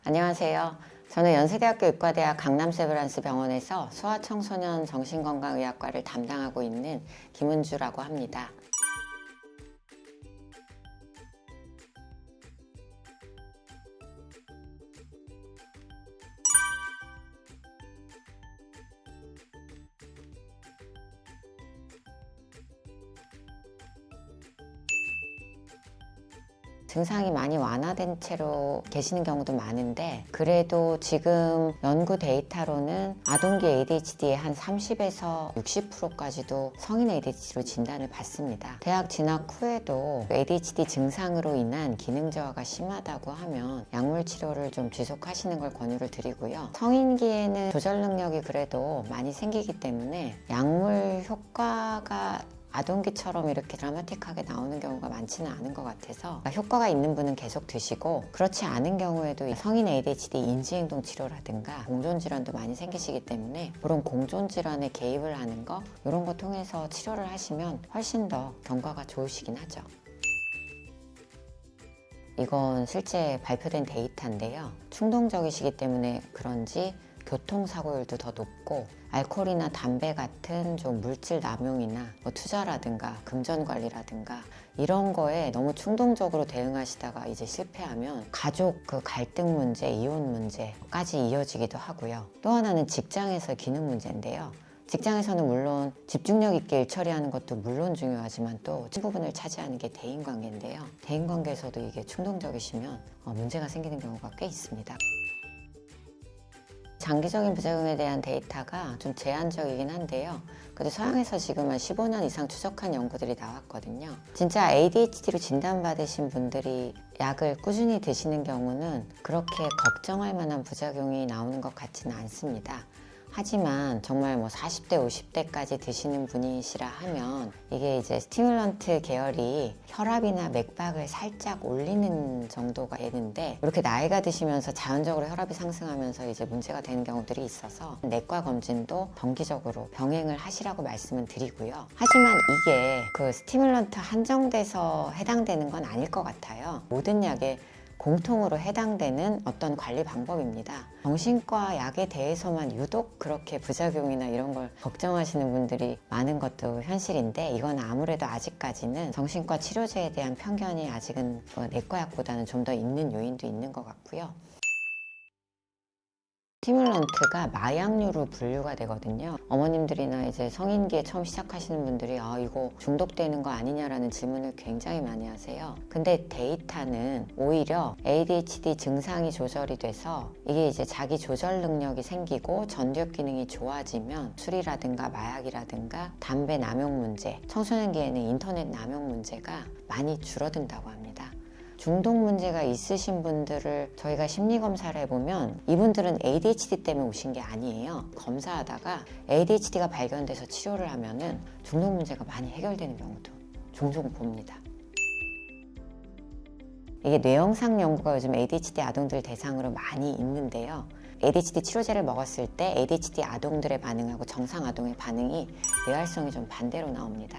안녕하세요. 저는 연세대학교 의과대학 강남세브란스 병원에서 소아청소년 정신건강의학과를 담당하고 있는 김은주라고 합니다. 증상이 많이 완화된 채로 계시는 경우도 많은데, 그래도 지금 연구 데이터로는 아동기 ADHD의 한 30에서 60%까지도 성인 ADHD로 진단을 받습니다. 대학 진학 후에도 ADHD 증상으로 인한 기능 저하가 심하다고 하면 약물 치료를 좀 지속하시는 걸 권유를 드리고요. 성인기에는 조절 능력이 그래도 많이 생기기 때문에 약물 효과가 아동기처럼 이렇게 드라마틱하게 나오는 경우가 많지는 않은 것 같아서 효과가 있는 분은 계속 드시고, 그렇지 않은 경우에도 성인 ADHD 인지행동 치료라든가 공존질환도 많이 생기시기 때문에 그런 공존질환에 개입을 하는 거, 이런 거 통해서 치료를 하시면 훨씬 더 경과가 좋으시긴 하죠. 이건 실제 발표된 데이터인데요. 충동적이시기 때문에 그런지 교통사고율도 더 높고, 알코올이나 담배 같은 좀 물질 남용이나 투자라든가 금전관리라든가 이런 거에 너무 충동적으로 대응하시다가 이제 실패하면 가족 갈등 문제, 이혼 문제까지 이어지기도 하고요. 또 하나는 직장에서 기능 문제인데요. 직장에서는 물론 집중력 있게 일 처리하는 것도 물론 중요하지만 또 부분을 차지하는 게 대인관계인데요. 대인관계에서도 이게 충동적이시면 문제가 생기는 경우가 꽤 있습니다. 장기적인 부작용에 대한 데이터가 좀 제한적이긴 한데요. 그래도 서양에서 지금 한 15년 이상 추적한 연구들이 나왔거든요. 진짜 ADHD로 진단받으신 분들이 약을 꾸준히 드시는 경우는 그렇게 걱정할 만한 부작용이 나오는 것 같지는 않습니다. 하지만 정말 40대, 50대까지 드시는 분이시라 하면 이게 이제 스티뮬런트 계열이 혈압이나 맥박을 살짝 올리는 정도가 되는데, 이렇게 나이가 드시면서 자연적으로 혈압이 상승하면서 이제 문제가 되는 경우들이 있어서 내과 검진도 정기적으로 병행을 하시라고 말씀은 드리고요. 하지만 이게 그 스티뮬런트 한정돼서 해당되는 건 아닐 것 같아요. 모든 약에 공통으로 해당되는 어떤 관리 방법입니다. 정신과 약에 대해서만 유독 그렇게 부작용이나 이런 걸 걱정하시는 분들이 많은 것도 현실인데, 이건 아무래도 아직까지는 정신과 치료제에 대한 편견이 아직은 내과 약보다는 좀 더 있는 요인도 있는 것 같고요. 스티뮬런트가 마약류로 분류가 되거든요. 어머님들이나 이제 성인기에 처음 시작하시는 분들이 이거 중독되는 거 아니냐라는 질문을 굉장히 많이 하세요. 근데 데이터는 오히려 ADHD 증상이 조절이 돼서 이게 이제 자기 조절 능력이 생기고 전두엽 기능이 좋아지면 술이라든가 마약이라든가 담배 남용 문제, 청소년기에는 인터넷 남용 문제가 많이 줄어든다고 합니다. 중독 문제가 있으신 분들을 저희가 심리검사를 해보면 이분들은 ADHD 때문에 오신 게 아니에요. 검사하다가 ADHD가 발견돼서 치료를 하면은 중독 문제가 많이 해결되는 경우도 종종 봅니다. 이게 뇌영상 연구가 요즘 ADHD 아동들 대상으로 많이 있는데요. ADHD 치료제를 먹었을 때 ADHD 아동들의 반응하고 정상 아동의 반응이 뇌활성이 좀 반대로 나옵니다.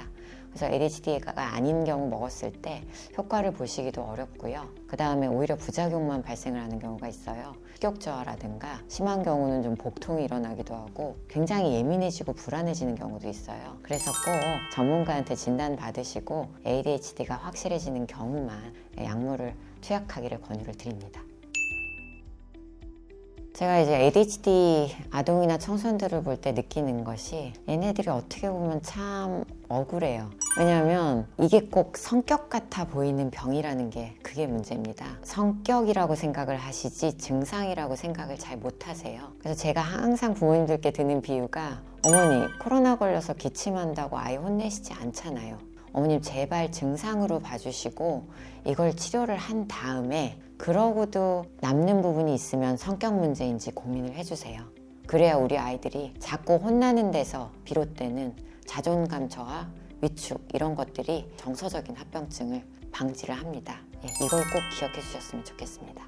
그래서 ADHD가 아닌 경우 먹었을 때 효과를 보시기도 어렵고요. 그 다음에 오히려 부작용만 발생을 하는 경우가 있어요. 식욕 저하라든가 심한 경우는 좀 복통이 일어나기도 하고 굉장히 예민해지고 불안해지는 경우도 있어요. 그래서 꼭 전문가한테 진단 받으시고 ADHD가 확실해지는 경우만 약물을 투약하기를 권유를 드립니다. 제가 이제 ADHD 아동이나 청소년들을 볼 때 느끼는 것이, 얘네들이 어떻게 보면 참 억울해요. 왜냐하면 이게 꼭 성격 같아 보이는 병이라는 게 그게 문제입니다. 성격이라고 생각을 하시지 증상이라고 생각을 잘 못하세요. 그래서 제가 항상 부모님들께 드는 비유가, 어머니 코로나 걸려서 기침한다고 아이 혼내시지 않잖아요. 어머님 제발 증상으로 봐주시고 이걸 치료를 한 다음에 그러고도 남는 부분이 있으면 성격 문제인지 고민을 해주세요. 그래야 우리 아이들이 자꾸 혼나는 데서 비롯되는 자존감 저하, 위축 이런 것들이 정서적인 합병증을 방지를 합니다. 이걸 꼭 기억해 주셨으면 좋겠습니다.